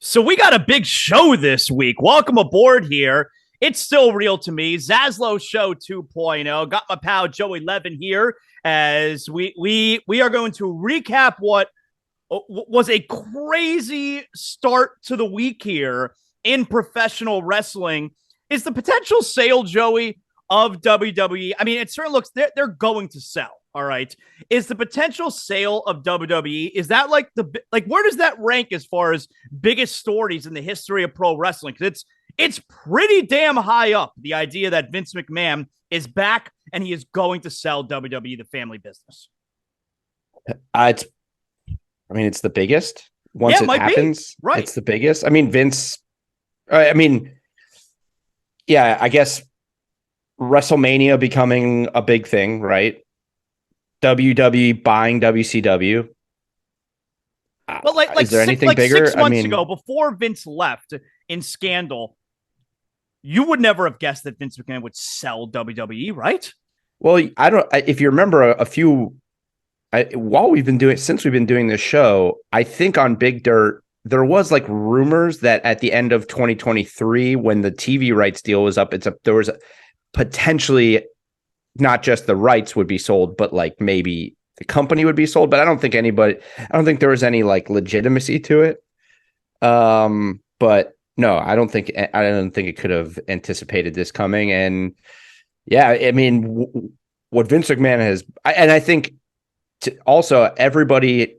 So we got a big show this week. Welcome aboard here. It's still real to me. Zaslow Show 2.0. Got my pal Joey Levine here as we are going to recap what was a crazy start to the week here in professional wrestling. Is the potential sale, Joey, of WWE? I mean, it certainly looks they're going to sell. All right. Is the potential sale of WWE, is that like where does that rank as far as biggest stories in the history of pro wrestling? Because it's pretty damn high up, the idea that Vince McMahon is back and he is going to sell WWE, the family business. It's the biggest. Once it happens, right. It's the biggest. I mean, Vince, yeah, I guess WrestleMania becoming a big thing, right? WWE buying WCW. But is there anything bigger? 6 months ago, before Vince left in Scandal, you would never have guessed that Vince McMahon would sell WWE, right? Well, if you remember since we've been doing this show, I think on Big Dirt, there was like rumors that at the end of 2023, when the TV rights deal was up, there was potentially not just the rights would be sold, but like maybe the company would be sold. But I don't think there was any like legitimacy to it. But no, I don't think it could have anticipated this coming. And yeah, I mean, what Vince McMahon has, and I think also everybody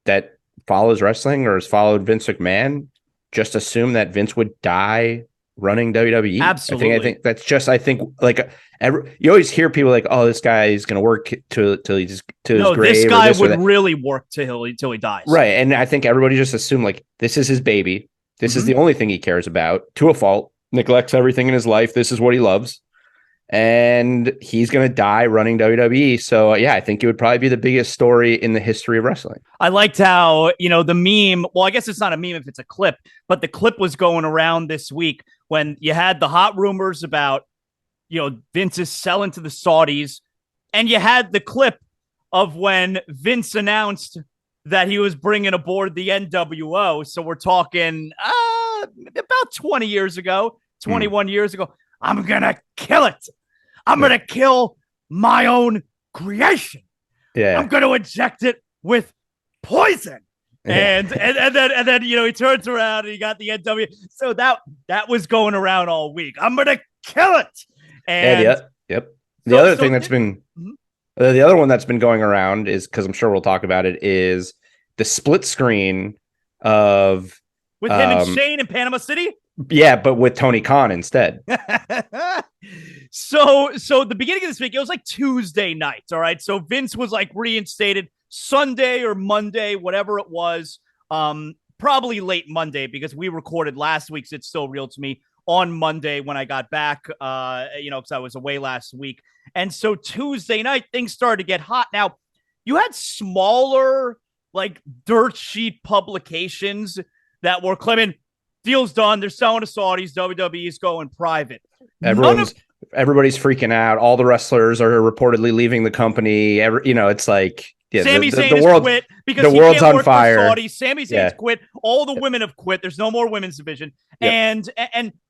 that follows wrestling or has followed Vince McMahon just assume that Vince would die running WWE. Absolutely. I think that's just, you always hear people like, oh, this guy is going to work till his grave. This guy would really work till he dies. Right. And I think everybody just assumed like, this is his baby. This is the only thing he cares about, to a fault, neglects everything in his life. This is what he loves. And he's going to die running WWE. So yeah, I think it would probably be the biggest story in the history of wrestling. I liked how, the meme, well, I guess it's not a meme if it's a clip, but the clip was going around this week when you had the hot rumors about, Vince is selling to the Saudis. And you had the clip of when Vince announced that he was bringing aboard the NWO. So we're talking about 20 years ago, 21 years ago. I'm going to kill it. I'm going to kill my own creation. Yeah. I'm going to inject it with poison. And then he turns around and he got the NW. So that was going around all week. I'm going to kill it. And yep. The other one that's been going around is, because I'm sure we'll talk about it, is the split screen of with him and Shane in Panama City. Yeah, but with Tony Khan instead. So the beginning of this week, it was like Tuesday night. All right. So Vince was like reinstated Sunday or Monday, whatever it was. Probably late Monday, because we recorded last week's It's Still Real to Me on Monday when I got back, because I was away last week. And so Tuesday night, things started to get hot. Now, you had smaller, like, dirt sheet publications that were claiming deal's done. They're selling to Saudis. WWE is going private. Everybody's freaking out. All the wrestlers are reportedly leaving the company. It's like, yeah, Sami Zayn has quit because the world's on fire. Sami Zayn's quit. All the women have quit. There's no more women's division. Yep.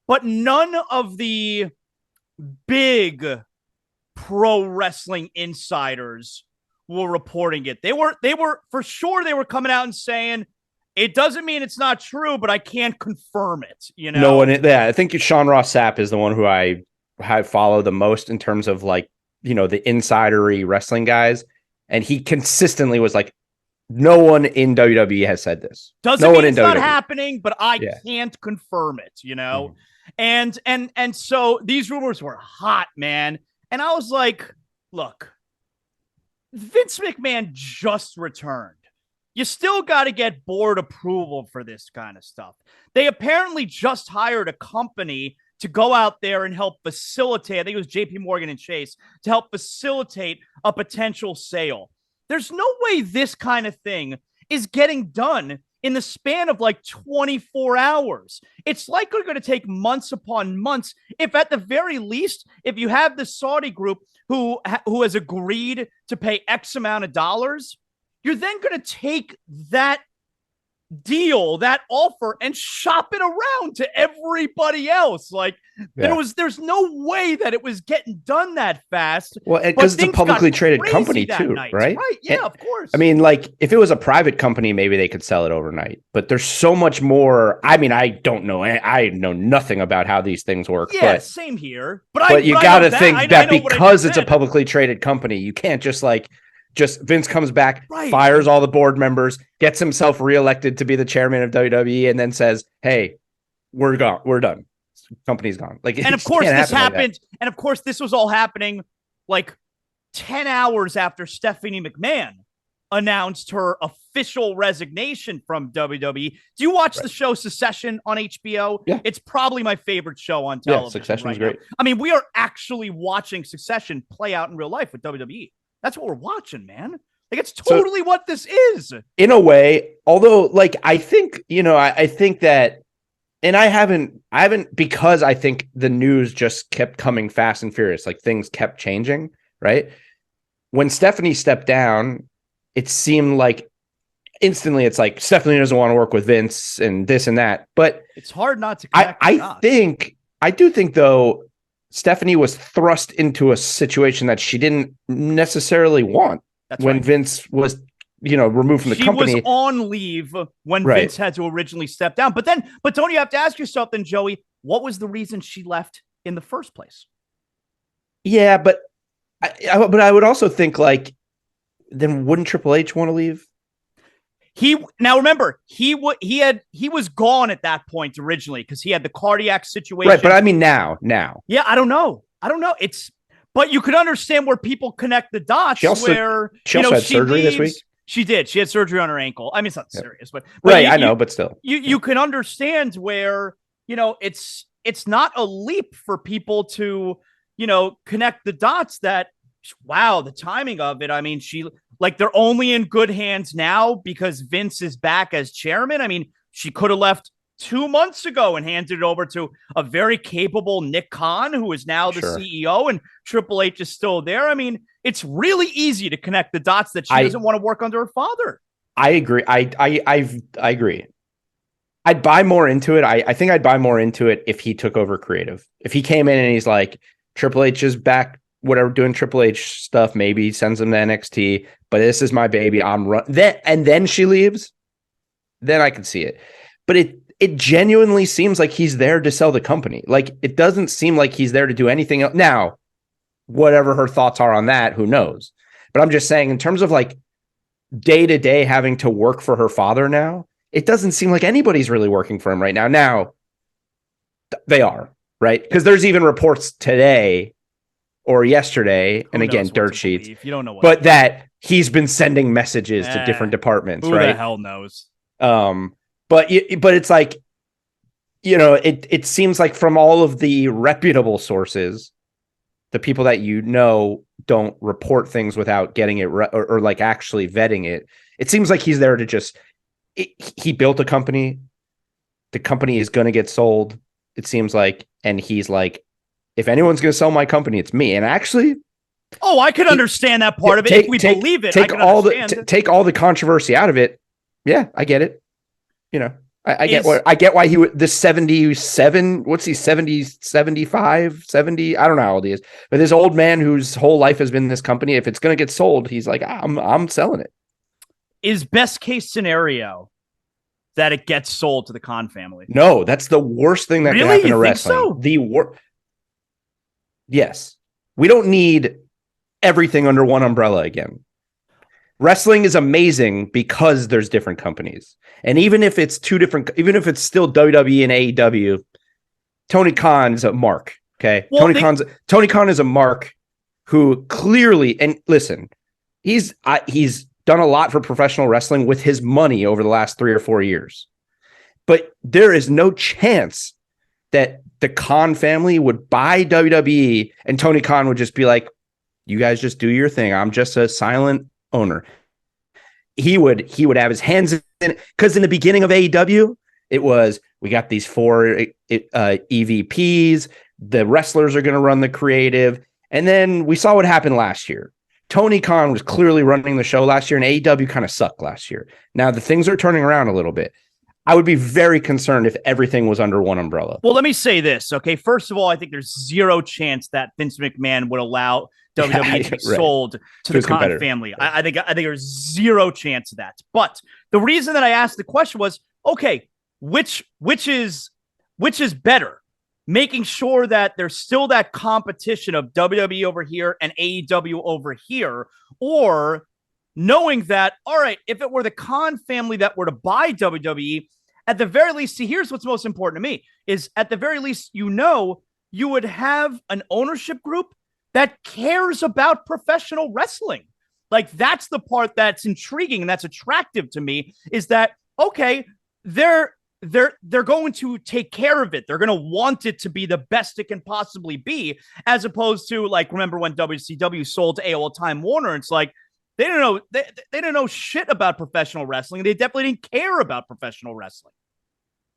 But none of the big pro wrestling insiders were reporting it. They were for sure. They were coming out and saying, it doesn't mean it's not true, but I can't confirm it. No one. Yeah, I think Sean Ross Sapp is the one who I follow the most in terms of the insidery wrestling guys, and he consistently was like, no one in WWE has said this. Doesn't mean it's not happening, but I can't confirm it. Mm-hmm. And so these rumors were hot, man. And I was like, look, Vince McMahon just returned. You still got to get board approval for this kind of stuff. They apparently just hired a company to go out there and help facilitate, I think it was JP Morgan and Chase, to help facilitate a potential sale. There's no way this kind of thing is getting done in the span of like 24 hours. It's likely going to take months upon months. If at the very least, if you have the Saudi group who has agreed to pay X amount of dollars, you're then going to take that deal, that offer, and shop it around to everybody else. Like there's no way that it was getting done that fast. Well, because it's a publicly traded company too, night. right? Yeah, and, of course. I mean, like if it was a private company, maybe they could sell it overnight. But there's so much more. I mean, I don't know. I know nothing about how these things work. Yeah, but, same here. But you got to think that because it's a publicly traded company, you can't just Vince comes back, fires all the board members, gets himself reelected to be the chairman of WWE, and then says, "Hey, we're gone. We're done. Company's gone." Like, and of course this happened. And of course this was all happening like 10 hours after Stephanie McMahon announced her official resignation from WWE. Do you watch the show Succession on HBO? Yeah. It's probably my favorite show on television. Yeah, Succession's great. I mean, we are actually watching Succession play out in real life with WWE. That's what we're watching, man. Like, it's totally what this is. In a way, although, like, I think, I think that, and I haven't, because I think the news just kept coming fast and furious. Like, things kept changing, right? When Stephanie stepped down, it seemed like instantly it's like Stephanie doesn't want to work with Vince and this and that. But it's hard not to connect I do think, though, Stephanie was thrust into a situation that she didn't necessarily want. That's when Vince was, removed from the company. She was on leave when Vince had to originally step down. But don't you have to ask yourself then, Joey, what was the reason she left in the first place? Yeah, but I would also think, like, then wouldn't Triple H want to leave? Now remember, he was gone at that point originally because he had the cardiac situation. Right, but I mean now. Yeah, I don't know. But you could understand where people connect the dots. She also had surgery this week. She did. She had surgery on her ankle. I mean, it's not serious, but right. I know, but still, you can understand where it's not a leap for people to connect the dots. That wow, the timing of it. I mean, they're only in good hands now because Vince is back as chairman. I mean, she could have left 2 months ago and handed it over to a very capable Nick Khan, who is now the CEO, and Triple H is still there. I mean, it's really easy to connect the dots that she doesn't want to work under her father. I agree. I agree. I'd buy more into it. I think I'd buy more into it if he took over creative. If he came in and he's like, Triple H is back, whatever, doing Triple H stuff, maybe sends him to NXT, but this is my baby. Then she leaves. Then I can see it. But it genuinely seems like he's there to sell the company. Like, it doesn't seem like he's there to do anything else. Now, whatever her thoughts are on that, who knows? But I'm just saying, in terms of like day to day having to work for her father now, it doesn't seem like anybody's really working for him right now. Now, they are, right? Because there's even reports today or yesterday, and again, dirt sheets. You don't know what. But that he's been sending messages to different departments, who right? Who the hell knows? But it's like, it seems like from all of the reputable sources, the people that don't report things without getting it or like actually vetting it. It seems like he's there to he built a company. The company is going to get sold, it seems like. And he's like, if anyone's going to sell my company, it's me. And actually, I could understand that part of it. If we believe it, take all the controversy out of it. Yeah, I get it. I get why he would, the 77, what's he, 70, 75, 70, I don't know how old he is, but this old man whose whole life has been this company, if it's going to get sold, he's like, I'm selling it. Is best case scenario that it gets sold to the Khan family? No, that's the worst thing that can happen to wrestling. So? Yes. We don't need everything under one umbrella again. Wrestling is amazing because there's different companies. And even if it's even if it's still WWE and AEW, Tony Khan is a mark. Okay. Well, Tony Khan is a mark who clearly, and listen, he's done a lot for professional wrestling with his money over the last 3 or 4 years. But there is no chance that the Khan family would buy WWE and Tony Khan would just be like, you guys just do your thing. I'm just a silent owner. He would have his hands in it, because in the beginning of AEW, it was, we got these 4 EVPs, the wrestlers are going to run the creative, and then we saw what happened last year. Tony Khan was clearly running the show last year, and AEW kind of sucked last year. Now the things are turning around a little bit. I would be very concerned if everything was under one umbrella. Well, let me say this, okay? First of all, I think there's zero chance that Vince McMahon would allow WWE to be sold to the Khan family. Right. I think there's zero chance of that. But the reason that I asked the question was, okay, which is better? Making sure that there's still that competition of WWE over here and AEW over here, or knowing that, all right, if it were the Khan family that were to buy WWE, at the very least, see, here's what's most important to me, is at the very least, you would have an ownership group that cares about professional wrestling. Like, that's the part that's intriguing and that's attractive to me, is that, okay, they're going to take care of it. They're going to want it to be the best it can possibly be, as opposed to, like, remember when WCW sold to AOL Time Warner? It's like, they didn't know shit about professional wrestling. They definitely didn't care about professional wrestling.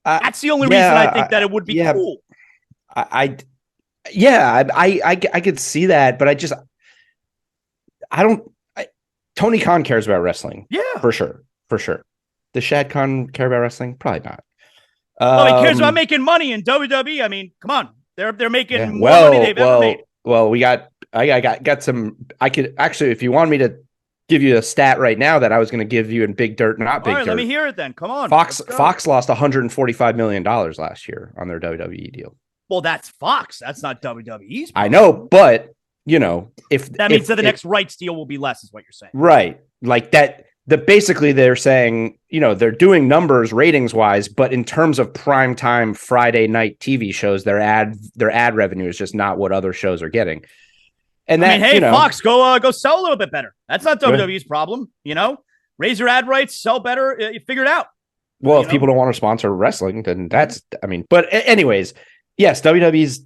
That's the only reason I think that it would be cool. I could see that, but Tony Khan cares about wrestling. Yeah, for sure. Does Shad Khan care about wrestling? Probably not. He cares about making money in WWE. I mean, come on, they're making more money they've ever made. Well, I got some. I could actually, if you want me to give you a stat right now that I was going to give you in Big Dirt, not Big Dirt. Let me hear it then. Come on. Fox lost $145 million last year on their WWE deal. Well, that's Fox. That's not WWE's problem. I know, but if that means that the next rights deal will be less, is what you're saying. Right. Like that. Basically they're saying, they're doing numbers ratings wise, but in terms of primetime Friday night TV shows, their ad revenue is just not what other shows are getting. And Fox, go sell a little bit better. That's not WWE's problem. Raise your ad rights, sell better. You figure it out. Well, if people don't want to sponsor wrestling, then but anyways, yes, WWE's,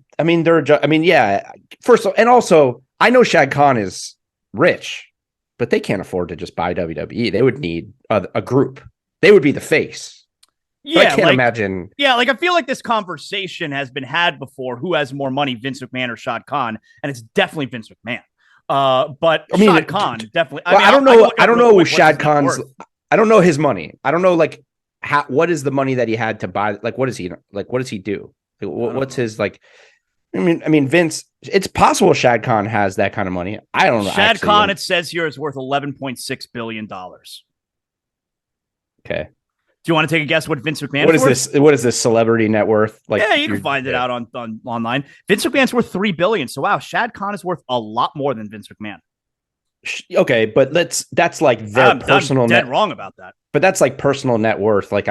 first of all, and also I know Shad Khan is rich, but they can't afford to just buy WWE. They would need a group. They would be the face. Yeah, but I can't imagine. Yeah, like I feel like this conversation has been had before. Who has more money, Vince McMahon or Shad Khan? And it's definitely Vince McMahon. But Shad Khan definitely. I don't know Shad Khan's. I don't know his money. I don't know what is the money that he had to buy. Like, what does he do? What's his like? I mean, Vince. It's possible Shad Khan has that kind of money. I don't know. Shad Khan, it says here, is worth $11.6 billion. Okay. Do you want to take a guess what Vince McMahon? What is this celebrity net worth? Like, yeah, you can find it out on online. Vince McMahon's worth $3 billion. So wow, Shad Khan is worth a lot more than Vince McMahon. Okay, but that's like their personal. I'm dead wrong about that. But that's like personal net worth. Like,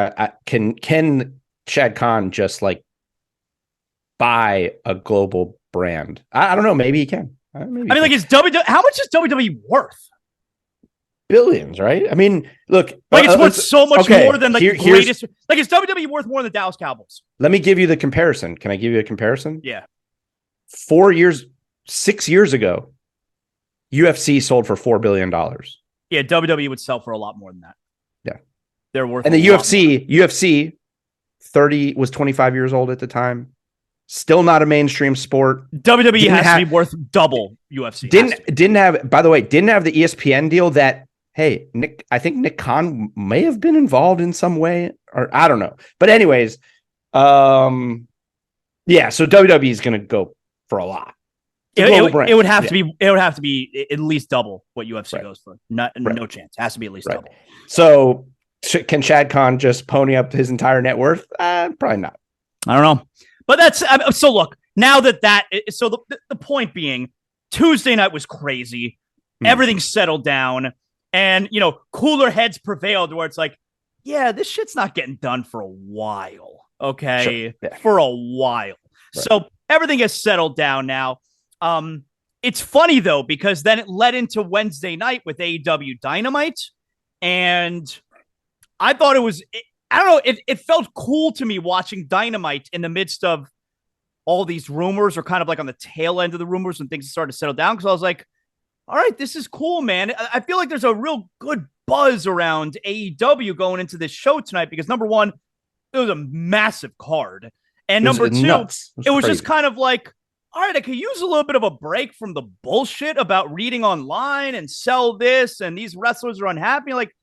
can Shad Khan just like buy a global brand? I don't know. Maybe he can. How much is WWE worth? Billions, right? I mean, look, like it's worth so much more than the greatest. Like, is WWE worth more than the Dallas Cowboys? Let me give you the comparison. Can I give you a comparison? Yeah. 6 years ago, UFC sold for $4 billion. Yeah, WWE would sell for a lot more than that. Yeah, they're worth. And the UFC 30 was 25 years old at the time. Still not a mainstream sport. WWE has to be worth double UFC. Didn't have the ESPN deal that, hey, I think Nick Khan may have been involved in some way, or I don't know. But anyways, so WWE is going to go for a lot. It would have to be at least double what UFC goes for. No chance. It has to be at least double. So can Shad Khan just pony up his entire net worth? Probably not. I don't know. But that's so. Look, now that so the point being, Tuesday night was crazy. Everything settled down, and cooler heads prevailed. Where it's like, yeah, this shit's not getting done for a while. Okay, for a while. Right. So everything has settled down now. It's funny though, because then it led into Wednesday night with AEW Dynamite, and I thought it was. I don't know. It felt cool to me watching Dynamite in the midst of all these rumors, or kind of like on the tail end of the rumors when things started to settle down. Because I was like, all right, this is cool, man. I feel like there's a real good buzz around AEW going into this show tonight because, number one, it was a massive card. And number two, it was just kind of like, all right, I could use a little bit of a break from the bullshit about reading online and sell this and these wrestlers are unhappy. Like,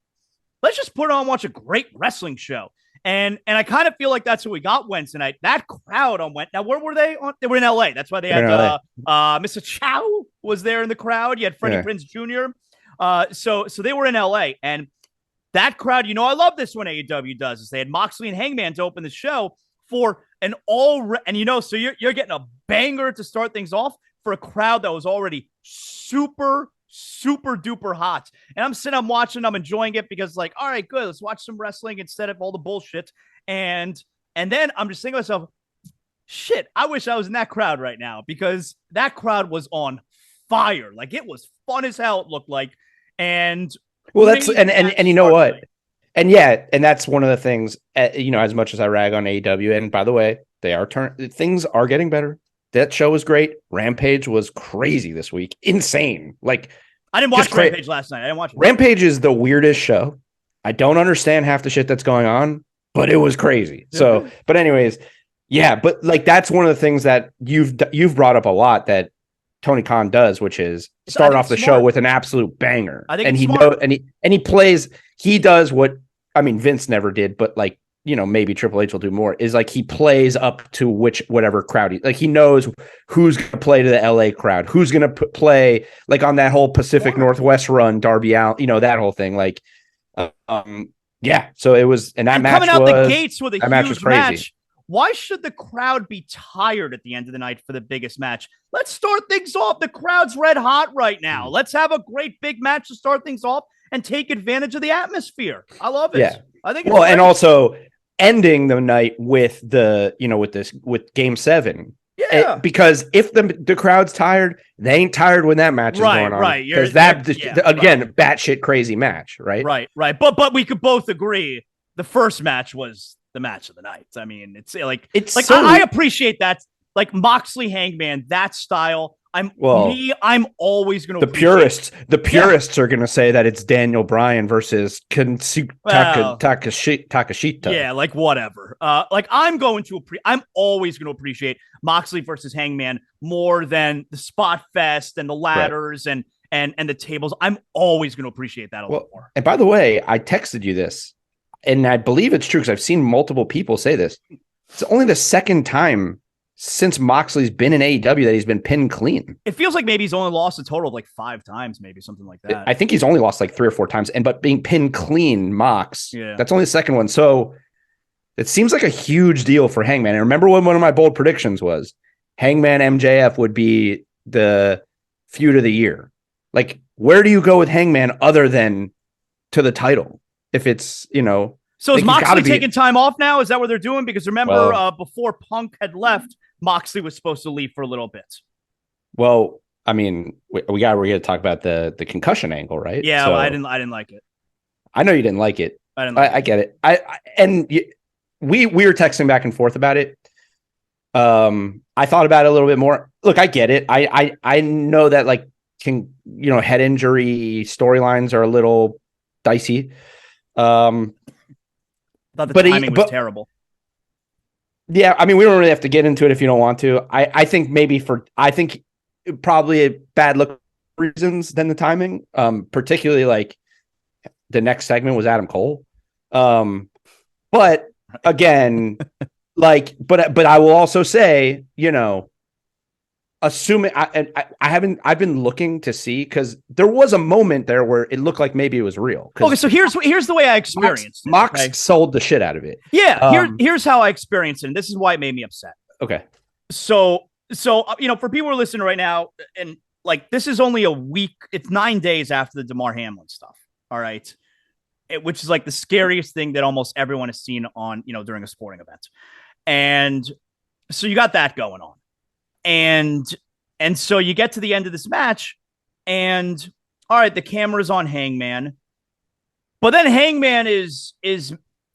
let's just put on and watch a great wrestling show. And I kind of feel like that's what we got Wednesday night. That crowd on Wednesday. Now, where were they? They were in LA. That's why they had Mr. Chow was there in the crowd. You had Freddie Prinze Jr. So they were in LA. And that crowd, I love this when AEW does this. They had Moxley and Hangman to open the show for an so you're getting a banger to start things off for a crowd that was already super duper hot. And I'm watching, I'm enjoying it because like, all right, good. Let's watch some wrestling instead of all the bullshit. And then I'm just thinking to myself, shit, I wish I was in that crowd right now because that crowd was on fire. Like it was fun as hell. It looked like, and that's, and you know what? Playing. And yeah, and that's one of the things, as much as I rag on AEW, and by the way, things are getting better. That show was great. Rampage was crazy this week. Insane. Like, I didn't watch Rampage last night. I didn't watch Rampage is the weirdest show. I don't understand half the shit that's going on, but it was crazy. So, but anyways, yeah, but like that's one of the things that you've brought up a lot that Tony Khan does, which is start off the show with an absolute banger. I think he plays. He does what Vince never did, but like. Maybe Triple H will do more is like he plays up to whatever crowd he knows who's going to play to the LA crowd, who's going to play like on that whole Pacific Northwest run, Darby Allin, that whole thing. Like, yeah. So it was, and that match coming out the gates with a huge match. Crazy. Why should the crowd be tired at the end of the night for the biggest match? Let's start things off. The crowd's red hot right now. Let's have a great big match to start things off and take advantage of the atmosphere. I love it. Yeah. I think it's great. And also ending the night with with Game 7. Yeah. Because if the crowd's tired, they ain't tired when that match is going on. Right. Because batshit crazy match, right? Right. But we could both agree the first match was the match of the night. I mean, I appreciate that. Like Moxley Hangman, that style. I'm always going to the purists are going to say that it's Daniel Bryan versus Takashita. Yeah, like whatever. I'm always going to appreciate Moxley versus Hangman more than the spot fest and the ladders and the tables. I'm always going to appreciate that a lot more. And by the way, I texted you this, and I believe it's true because I've seen multiple people say this. It's only the second time since Moxley's been in AEW that he's been pinned clean. It feels like maybe he's only lost a total of like 5 times, maybe something like that. I think he's only lost like 3 or 4 times, but being pinned clean, that's only the second one. So it seems like a huge deal for Hangman. And remember when one of my bold predictions was Hangman MJF would be the feud of the year. Like, where do you go with Hangman other than to the title? If it's, So is Moxley taking time off now? Is that what they're doing? Because remember, before Punk had left, Moxley was supposed to leave for a little bit. Well, I mean, we're going to talk about the concussion angle, right? Yeah, so, I didn't like it. I know you didn't like it. I get it. We were texting back and forth about it. I thought about it a little bit more. Look, I get it. I know that like head injury storylines are a little dicey. Thought the timing was terrible. Yeah, I mean, we don't really have to get into it if you don't want to. I think probably a bad look reasons than the timing. Particularly like the next segment was Adam Cole. But again, but I will also say, assuming I've been looking to see because there was a moment there where it looked like maybe it was real. Okay, so here's the way I experienced Mox sold the shit out of it. Yeah, here's how I experienced it. And this is why it made me upset. Okay. So for people who are listening right now, and like this is only a week, it's 9 days after the DeMar Hamlin stuff. All right. Which is like the scariest thing that almost everyone has seen on, during a sporting event. And so you got that going on. And so you get to the end of this match and all right, the camera's on Hangman, but then Hangman is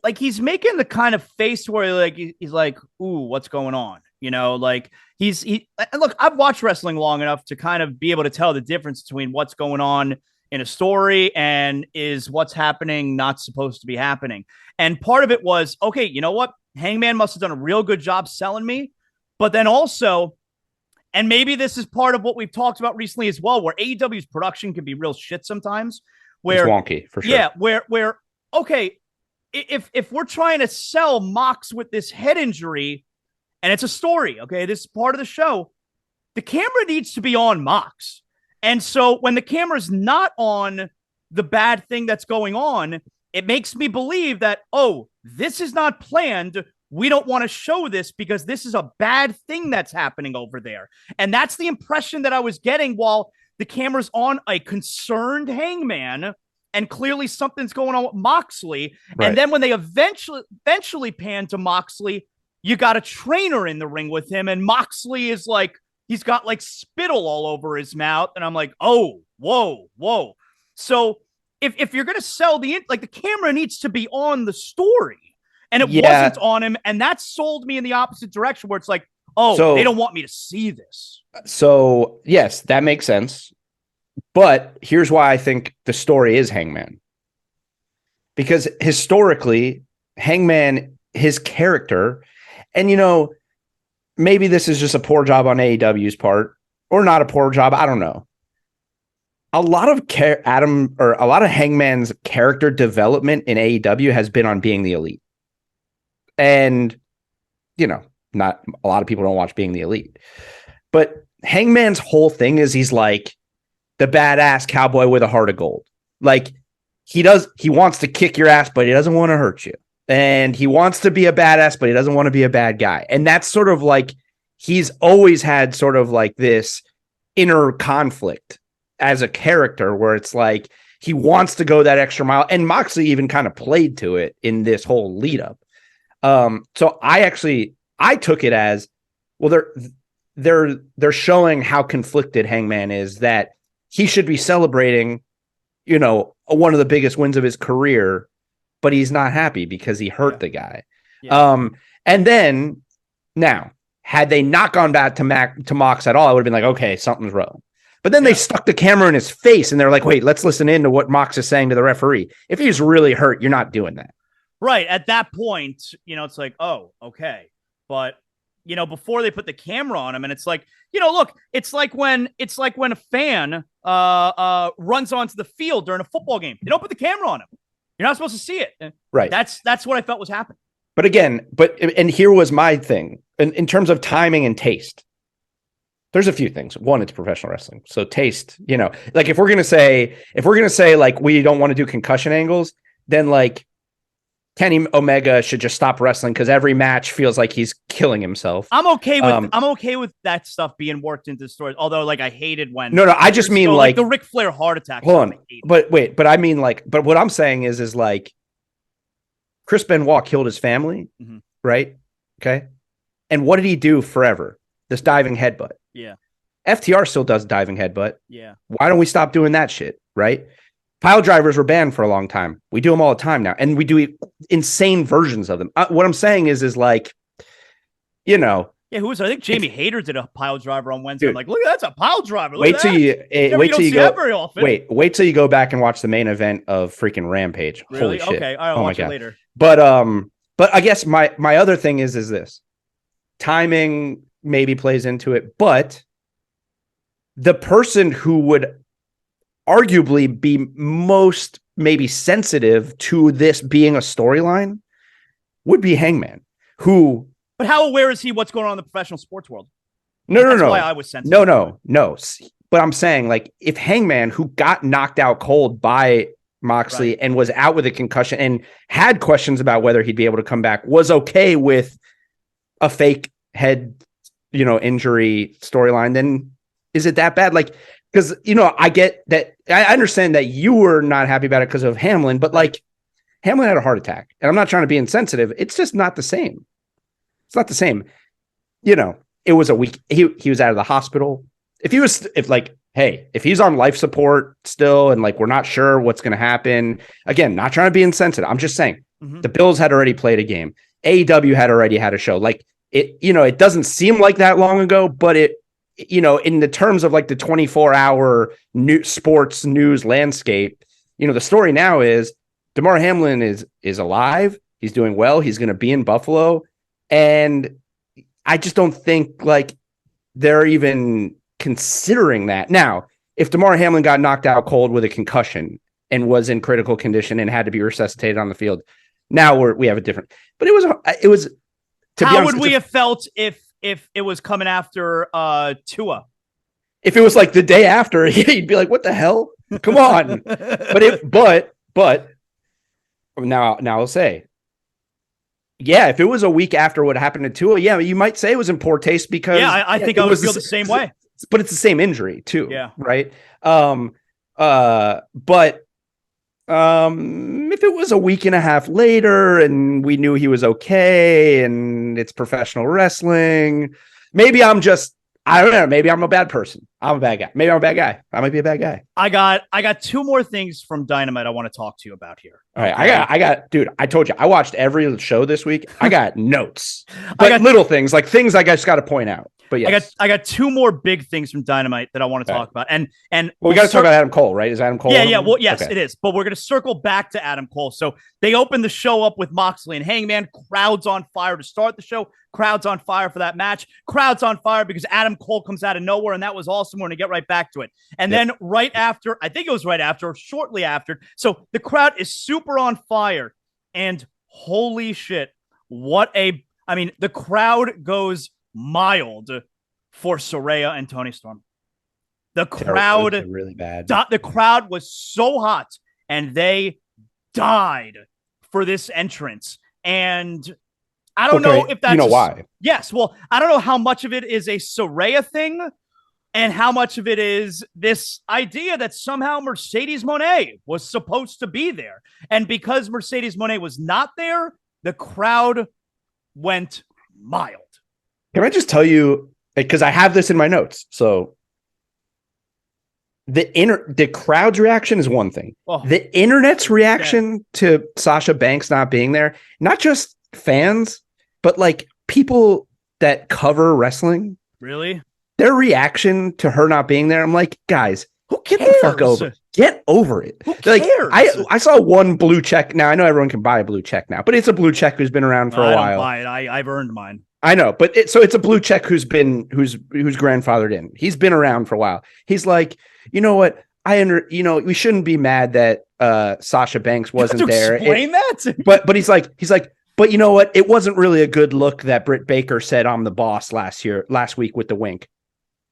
like, he's making the kind of face where like, he's like, ooh, what's going on? Like look, I've watched wrestling long enough to kind of be able to tell the difference between what's going on in a story and is what's happening not supposed to be happening. And part of it was, okay, you know what? Hangman must have done a real good job selling me, but then also, And maybe this is part of what we've talked about recently as well, where AEW's production can be real shit sometimes. Where it's wonky for sure. Yeah, where okay, if we're trying to sell Mox with this head injury, and it's a story, okay, this is part of the show, the camera needs to be on Mox. And so when the camera's not on the bad thing that's going on, it makes me believe that, oh, this is not planned. We don't want to show this because this is a bad thing that's happening over there. And that's the impression that I was getting while the camera's on a concerned Hangman, and clearly something's going on with Moxley. Right. And then when they eventually pan to Moxley, you got a trainer in the ring with him, and Moxley is like, he's got like spittle all over his mouth. And I'm like, oh, whoa. So if you're going to sell the camera needs to be on the story. And it wasn't on him. And that sold me in the opposite direction, where it's like, oh, they don't want me to see this. So, yes, that makes sense. But here's why I think the story is Hangman. Because historically, Hangman, his character, and, maybe this is just a poor job on AEW's part, or not a poor job. I don't know. A lot of Hangman's character development in AEW has been on Being the Elite. And, not a lot of people don't watch Being the Elite, but Hangman's whole thing is he's like the badass cowboy with a heart of gold. Like he wants to kick your ass, but he doesn't want to hurt you. And he wants to be a badass, but he doesn't want to be a bad guy. And that's sort of like, he's always had sort of like this inner conflict as a character where it's like, he wants to go that extra mile. And Moxley even kind of played to it in this whole lead up. So I took it as, well, they're showing how conflicted Hangman is, that he should be celebrating, one of the biggest wins of his career, but he's not happy because he hurt the guy. Yeah. And then now, had they not gone back to Mox at all, I would have been like, okay, something's wrong. But then they stuck the camera in his face and they're like, wait, let's listen in to what Mox is saying to the referee. If he's really hurt, you're not doing that. Right. At that point, it's like, oh, okay. But, before they put the camera on him, and it's like, look, it's like when a fan runs onto the field during a football game. You don't put the camera on him. You're not supposed to see it. Right. That's what I felt was happening. But again, and here was my thing in terms of timing and taste. There's a few things. One, it's professional wrestling. So taste, like if we're going to say like, we don't want to do concussion angles, then like Kenny Omega should just stop wrestling because every match feels like he's killing himself. I'm okay with that stuff being worked into the story. Although, like, I hated when. No, I just mean like the Ric Flair heart attack. Hold on, but I mean like, but what I'm saying is like, Chris Benoit killed his family, right? Okay, and what did he do forever? This diving headbutt. Yeah. FTR still does diving headbutt. Yeah. Why don't we stop doing that shit? Right. Pile drivers were banned for a long time. We do them all the time now. And we do insane versions of them. What I'm saying is like, Yeah, who was it? I think Jamie Hayter did a pile driver on Wednesday. Dude, I'm like, look, that's a pile driver. Wait till you go back and watch the main event of freaking Rampage. Really? Holy shit. Okay, I'll watch it later. But I guess my other thing is this. Timing maybe plays into it, but the person who would arguably be most maybe sensitive to this being a storyline would be Hangman, who. But how aware is he what's going on in the professional sports world? No. That's why I was sensitive. No. But I'm saying, like, if Hangman, who got knocked out cold by Moxley and was out with a concussion and had questions about whether he'd be able to come back, was okay with a fake head, injury storyline, then is it that bad? Like, because, I get that. I understand that you were not happy about it because of Hamlin, but like Hamlin had a heart attack, and I'm not trying to be insensitive. It's just not the same. It's not the same. It was a week. He was out of the hospital. If he's on life support still, and like, we're not sure what's going to happen. Again, not trying to be insensitive. I'm just saying the Bills had already played a game. AEW had already had a show. Like it doesn't seem like that long ago, but in the terms of like the 24-hour sports news landscape, the story now is Damar Hamlin is alive. He's doing well. He's going to be in Buffalo. And I just don't think like they're even considering that. Now, if Damar Hamlin got knocked out cold with a concussion and was in critical condition and had to be resuscitated on the field, now we have a different. But it was. How would we have felt if it was coming after Tua? If it was like the day after, he'd be like, "What the hell? Come on!" but now I'll say, yeah, if it was a week after what happened to Tua, yeah, you might say it was in poor taste because I think I would feel the same way. But it's the same injury too, right? If it was a week and a half later and we knew he was okay and it's professional wrestling, maybe I don't know. Maybe I'm a bad person. I'm a bad guy. Maybe I'm a bad guy. I might be a bad guy. I got two more things from Dynamite I want to talk to you about here. All right. I got, dude, I told you, I watched every show this week. I got notes, but I got little things like things I just got to point out. But yes. I got two more big things from Dynamite that I want to talk about. And we got to talk about Adam Cole, right? Is Adam Cole? Yeah. Well, yes, okay. It is. But we're going to circle back to Adam Cole. So they opened the show up with Moxley and Hangman. Crowds on fire to start the show. Crowds on fire for that match. Crowds on fire because Adam Cole comes out of nowhere, and that was awesome. We're going to get right back to it. And then right after, I think it was right after or shortly after. So the crowd is super on fire. And holy shit, the crowd goes mild for Saraya and Toni Storm. The crowd really bad. The crowd was so hot, and they died for this entrance. And I don't know if that's why. Yes, well, I don't know how much of it is a Saraya thing, and how much of it is this idea that somehow Mercedes Moné was supposed to be there, and because Mercedes Moné was not there, the crowd went mild. Can I just tell you, because I have this in my notes. So the crowd's reaction is one thing. The internet's reaction to Sasha Banks not being there, not just fans, but like people that cover wrestling. Really? Their reaction to her not being there, I'm like, guys, who cares? The fuck over? Get over it. Who cares? I saw one blue check. Now I know everyone can buy a blue check now, but it's a blue check who's been around for a while. I don't buy it. I've earned mine. I know, but it's a blue check who's grandfathered in. He's been around for a while. He's like, you know what? We shouldn't be mad that Sasha Banks wasn't there. Explain that. But he's like, but you know what? It wasn't really a good look that Britt Baker said I'm the boss last week with the wink.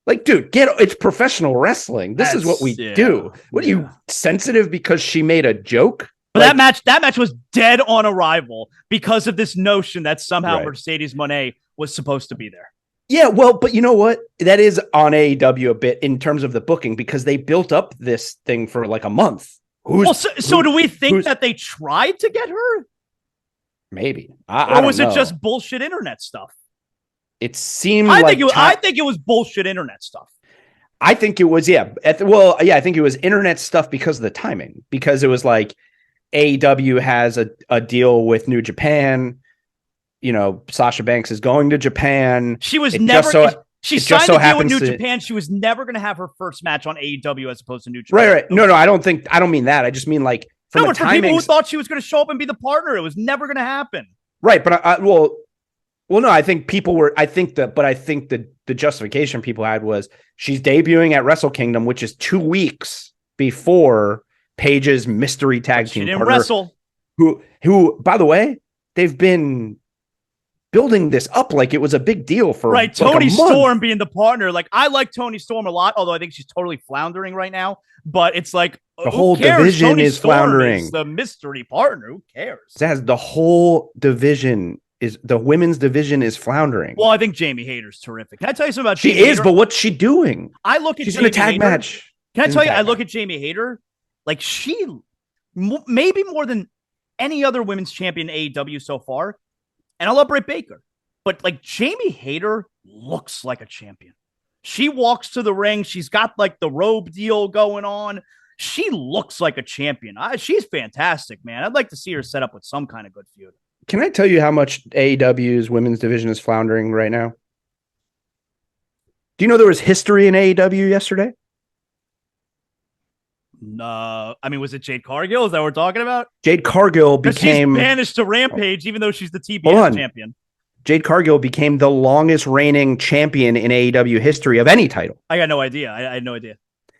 Like, dude, it's professional wrestling. This is what we do. What are you sensitive because she made a joke? But that match was dead on arrival because of this notion that somehow Mercedes Moné was supposed to be there. Yeah, well, but you know what? That is on AEW a bit in terms of the booking because they built up this thing for like a month. So do we think that they tried to get her? Maybe. Or was it just bullshit internet stuff? It seemed I think it was bullshit internet stuff. I think it was, I think it was internet stuff because of the timing. Because it was like AEW has a deal with New Japan. You know, Sasha Banks is going to Japan. She was never. She signed a deal with New Japan. She was never going to have her first match on AEW as opposed to New Japan. Right. No, I don't mean that. I just mean like for people who thought she was going to show up and be the partner, it was never going to happen. Right, but no, I think people were. I think the justification people had was she's debuting at Wrestle Kingdom, which is 2 weeks before Paige's mystery tag team. She didn't wrestle. Who, by the way, they've been building this up like it was a big deal for Toni Storm being the partner. Like, I like Toni Storm a lot, although I think she's totally floundering right now. But it's like the whole division Toni is Storm floundering. Is the mystery partner. Who cares? The whole division is the women's division is floundering. Well, I think Jamie Hayter's terrific. Can I tell you something about Jamie Hayter? But what's she doing? She's in a tag match. Can I tell you? I look at Jamie Hayter, like she maybe more than any other women's champion in AEW so far. And I love Britt Baker, but like Jamie Hayter looks like a champion. She walks to the ring. She's got like the robe deal going on. She looks like a champion. She's fantastic, man. I'd like to see her set up with some kind of good feud. Can I tell you how much AEW's women's division is floundering right now? Do you know there was history in AEW yesterday? Was it Jade Cargill? Is that what we're talking about? Jade Cargill became she's banished to Rampage, even though she's the TBS champion. Jade Cargill became the longest reigning champion in AEW history of any title. I got no idea. I had no idea.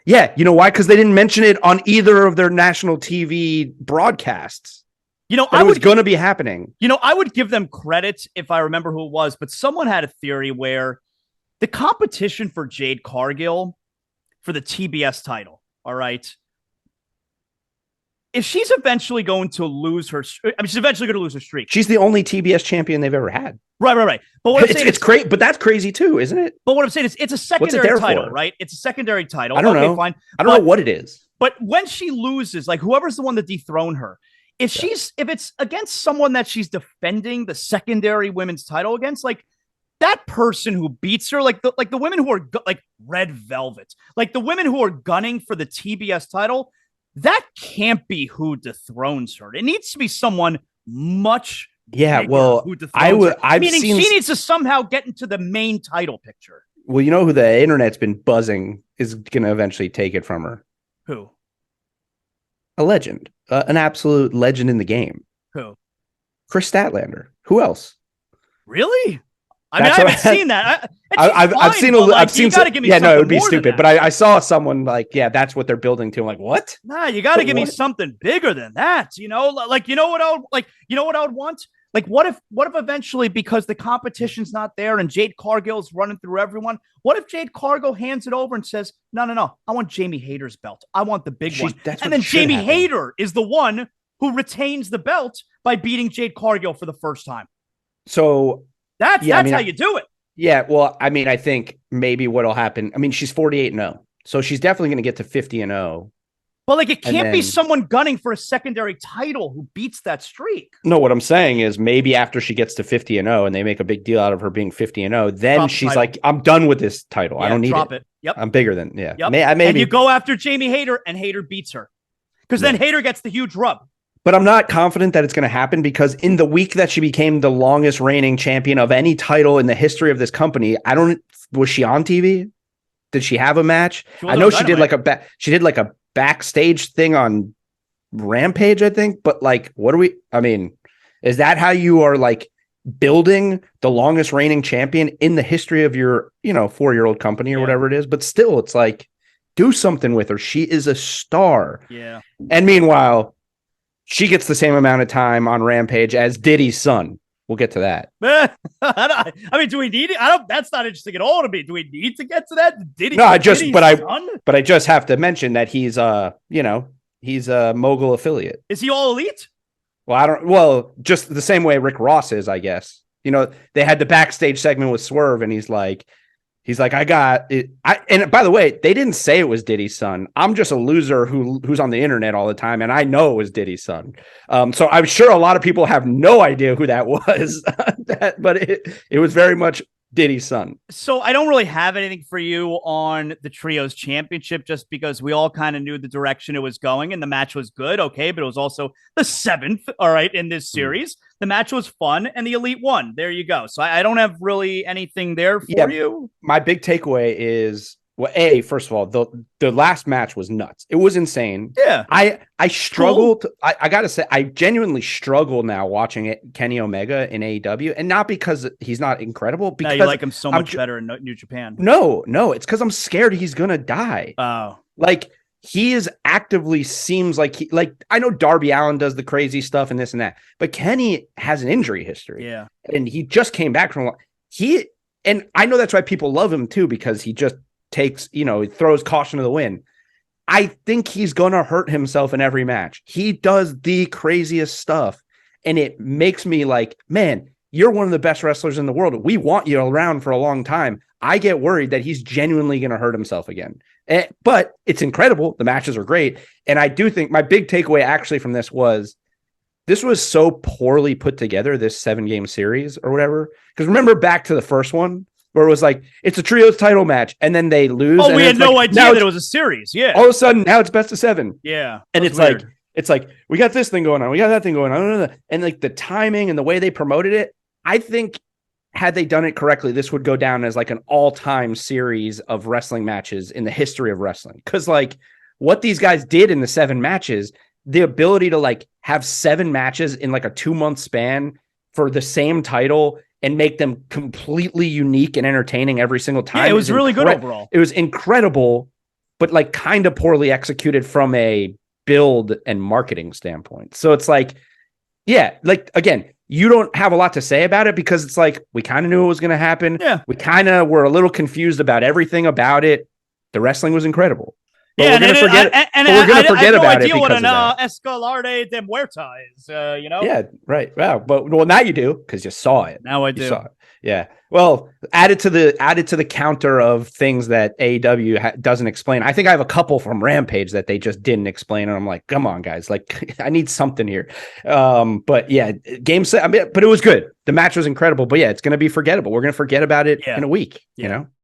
Yeah, you know why? Because they didn't mention it on either of their national TV broadcasts. You know, it was going to be happening. You know, I would give them credit if I remember who it was, but someone had a theory where the competition for Jade Cargill for the TBS title, all right, if she's eventually going to lose her, she's eventually going to lose her streak. She's the only TBS champion they've ever had. Right. But what I'm saying it's crazy, but that's crazy too, isn't it? But what I'm saying is, it's a secondary title, right? It's a secondary title. I don't know. Fine. I don't know what it is. But when she loses, like whoever's the one that dethroned her, if it's against someone that she's defending the secondary women's title against, like that person who beats her, like the women who are like Red Velvet, like the women who are gunning for the TBS title, that can't be who dethrones her. It needs to be someone much bigger who dethrones her. Meaning she needs to somehow get into the main title picture. Well, you know who the internet's been buzzing is going to eventually take it from her? Who? A legend, an absolute legend in the game. Who? Chris Statlander. Who else? Really? I mean, I haven't seen that. I've seen you gotta give me something it would be stupid, but I I saw someone like, that's what they're building to. I'm like, what? Nah, you got to give me something bigger than that. You know, like, you know what I would want? Like, what if eventually, because the competition's not there and Jade Cargill's running through everyone, what if Jade Cargill hands it over and says, no, I want Jamie Hayter's belt. I want the big one. And then Jamie Hayter is the one who retains the belt by beating Jade Cargill for the first time. So that's how you do it. Yeah. Well, I mean, I think maybe what'll happen. I mean, she's 48-0. So she's definitely going to get to 50-0. But like, it can't be someone gunning for a secondary title who beats that streak. No, what I'm saying is maybe after she gets to 50-0 and they make a big deal out of her being 50-0, then she's like, I'm done with this title. I don't need it. Yep. I'm bigger than, Yep. Maybe. And you go after Jamie Hayter and Hayter beats her. Because then Hayter gets the huge rub. But I'm not confident that it's going to happen because in the week that she became the longest reigning champion of any title in the history of this company, was she on TV? Did she have a match? I know she did like a backstage thing on Rampage, I think. But like, is that how you are like building the longest reigning champion in the history of your, 4-year-old company or whatever it is? But still, it's like, do something with her. She is a star. Yeah. And meanwhile, she gets the same amount of time on Rampage as Diddy's son. We'll get to that. I mean, do we need it? That's not interesting at all to me. Do we need to get to that? Diddy? No, I just have to mention that he's he's a Mogul affiliate. Is he all elite? Well, just the same way Rick Ross is, I guess. They had the backstage segment with Swerve, and he's like, I got it. And by the way, they didn't say it was Diddy's son. I'm just a loser who's on the internet all the time, and I know it was Diddy's son. So I'm sure a lot of people have no idea who that was, but it was very much Diddy's son. So I don't really have anything for you on the Trios Championship just because we all kind of knew the direction it was going and the match was good. Okay. But it was also the 7th. All right. In this series, the match was fun and the Elite won. There you go. So I don't have really anything there for you. My big takeaway is, well, first of all, the last match was nuts. It was insane. Yeah. I struggled. Cool. I got to say, I genuinely struggle now watching Kenny Omega in AEW, and not because he's not incredible. Because you like him so much better in New Japan. No, it's because I'm scared he's going to die. Oh. Like, he is actively seems like I know Darby Allin does the crazy stuff and this and that, but Kenny has an injury history. Yeah. And he just came back from and I know that's why people love him too, because he just takes, he throws caution to the wind. I think he's going to hurt himself in every match. He does the craziest stuff. And it makes me like, man, you're one of the best wrestlers in the world. We want you around for a long time. I get worried that he's genuinely going to hurt himself again. But it's incredible. The matches are great. And I do think my big takeaway actually from this was so poorly put together, this 7-game series or whatever. Because remember back to the first one, where it was like, it's a trios title match, and then they lose. Oh, we had no idea that it was a series. Yeah. All of a sudden, now it's best of 7. Yeah. And it's weird. It's like, we got this thing going on. We got that thing going on. And like the timing and the way they promoted it, I think had they done it correctly, this would go down as like an all-time series of wrestling matches in the history of wrestling. Because like what these guys did in the 7 matches, the ability to like have 7 matches in like a 2-month span for the same title and make them completely unique and entertaining every single time. Yeah, it was really good overall. It was incredible, but like kind of poorly executed from a build and marketing standpoint. So it's like, yeah, like again, you don't have a lot to say about it because it's like we kind of knew it was going to happen. Yeah. We kind of were a little confused about everything about it. The wrestling was incredible. But Yeah, we're going to forget about it because of that. Escalade de Muerta is, you know? Yeah, right. Well, now you do because you saw it. Now I do. Yeah. Well, added to the counter of things that AEW doesn't explain. I think I have a couple from Rampage that they just didn't explain, and I'm like, come on, guys, like I need something here. But yeah, game set. I mean, but it was good. The match was incredible. But yeah, it's going to be forgettable. We're going to forget about it in a week. You know.